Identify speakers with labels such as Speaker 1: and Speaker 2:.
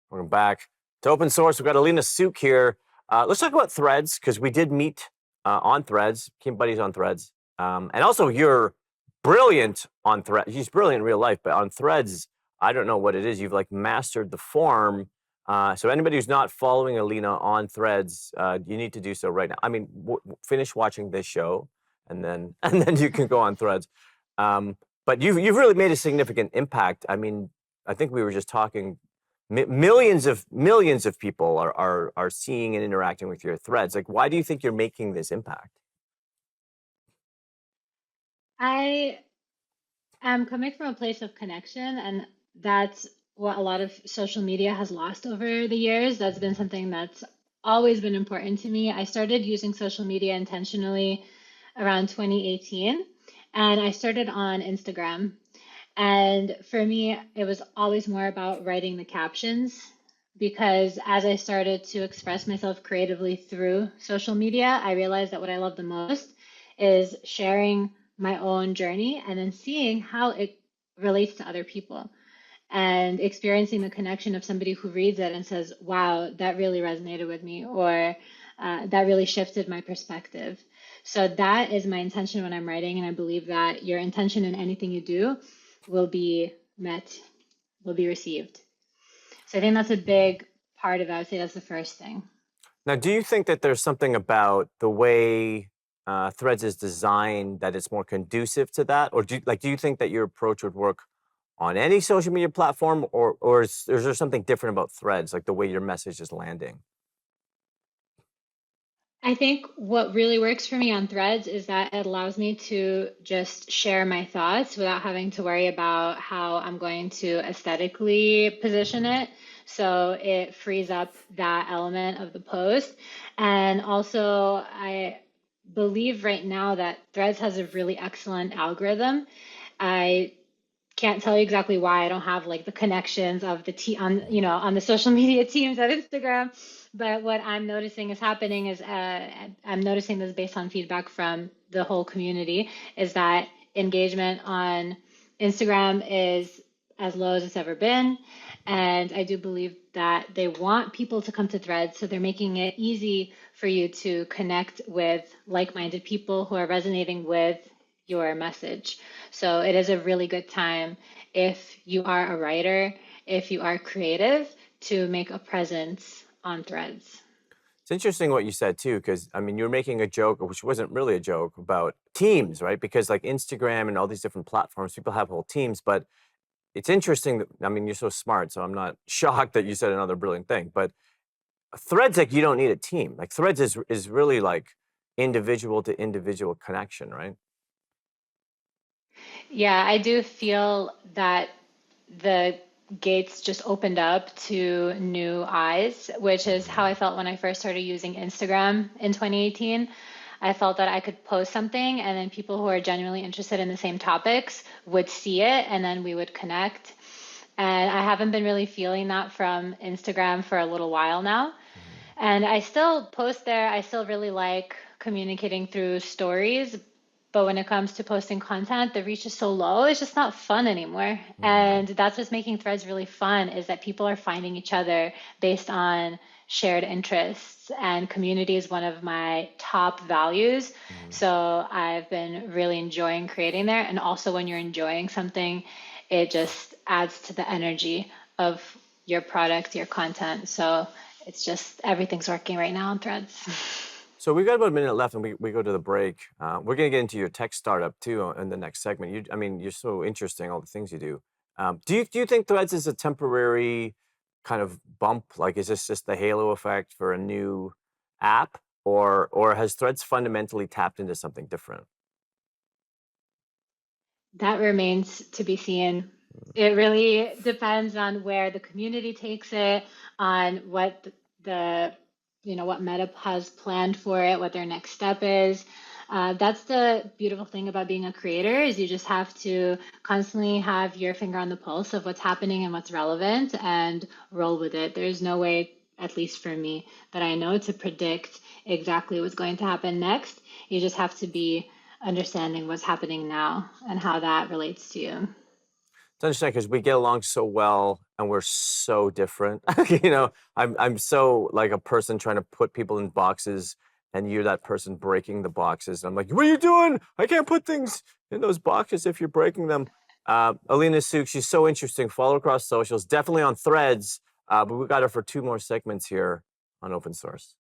Speaker 1: Welcome back to Open Source. We've got Ellina Sukh here. Let's talk about Threads, because we did meet on Threads, became buddies on Threads. And also, you're brilliant on Threads. She's brilliant in real life, but on Threads, I don't know what it is. You've like mastered the form. So anybody who's not following Ellina on Threads, you need to do so right now. I mean, finish watching this show, and then you can go on Threads. But you've really made a significant impact. I mean, I think we were just talking. Millions of people are seeing and interacting with your threads. Like, why do you think you're making this impact?
Speaker 2: I am coming from a place of connection, and that's what a lot of social media has lost over the years. That's been something that's always been important to me. I started using social media intentionally around 2018, and I started on Instagram. And for me, it was always more about writing the captions because as I started to express myself creatively through social media, I realized that what I love the most is sharing my own journey and then seeing how it relates to other people and experiencing the connection of somebody who reads it and says, wow, that really resonated with me, or that really shifted my perspective. So that is my intention when I'm writing. And I believe that your intention in anything you do will be met, will be received. So I think that's a big part of it. I would say that's the first thing.
Speaker 1: Now, do you think that there's something about the way Threads is designed that it's more conducive to that, or do you think that your approach would work on any social media platform, or is there something different about Threads, like the way your message is landing?
Speaker 2: I think what really works for me on Threads is that it allows me to just share my thoughts without having to worry about how I'm going to aesthetically position it. So it frees up that element of the post. And also, I believe right now that Threads has a really excellent algorithm. I can't tell you exactly why. I don't have like the connections of the on the social media teams at Instagram. But what I'm noticing is happening is I'm noticing this based on feedback from the whole community is that engagement on Instagram is as low as it's ever been. And I do believe that they want people to come to Threads, so they're making it easy for you to connect with like-minded people who are resonating with your message. So it is a really good time if you are a writer, if you are creative, to make a presence on Threads.
Speaker 1: It's interesting what you said too, because I mean, you're making a joke, which wasn't really a joke, about teams, right? Because like Instagram and all these different platforms, people have whole teams. But it's interesting that, I mean, you're so smart, so I'm not shocked that you said another brilliant thing. But Threads, like, you don't need a team. Like, Threads is really like individual to individual connection, right?
Speaker 2: Yeah, I do feel that the gates just opened up to new eyes, which is how I felt when I first started using Instagram in 2018. I felt that I could post something and then people who are genuinely interested in the same topics would see it and then we would connect. And I haven't been really feeling that from Instagram for a little while now. And I still post there. I still really like communicating through stories. But when it comes to posting content, the reach is so low, it's just not fun anymore. And that's what's making Threads really fun is that people are finding each other based on shared interests. And community is one of my top values. So I've been really enjoying creating there. And also, when you're enjoying something, it just adds to the energy of your product, your content. So it's just everything's working right now on Threads.
Speaker 1: So we've got about a minute left, and we go to the break. We're going to get into your tech startup too in the next segment. I mean, you're so interesting, all the things you do. Do you think Threads is a temporary kind of bump? Like, is this just the halo effect for a new app, or has Threads fundamentally tapped into something different?
Speaker 2: That remains to be seen. It really depends on where the community takes it, on what the, what Meta has planned for it, what their next step is. That's the beautiful thing about being a creator is you just have to constantly have your finger on the pulse of what's happening and what's relevant and roll with it. There's no way, at least for me, that I know to predict exactly what's going to happen next. You just have to be understanding what's happening now and how that relates to you.
Speaker 1: It's interesting because we get along so well and we're so different. I'm so like a person trying to put people in boxes, and you're that person breaking the boxes. I'm like, what are you doing? I can't put things in those boxes if you're breaking them. Ellina Sukh, she's so interesting. Follow her across socials, definitely on Threads. But we got her for 2 more segments here on open source.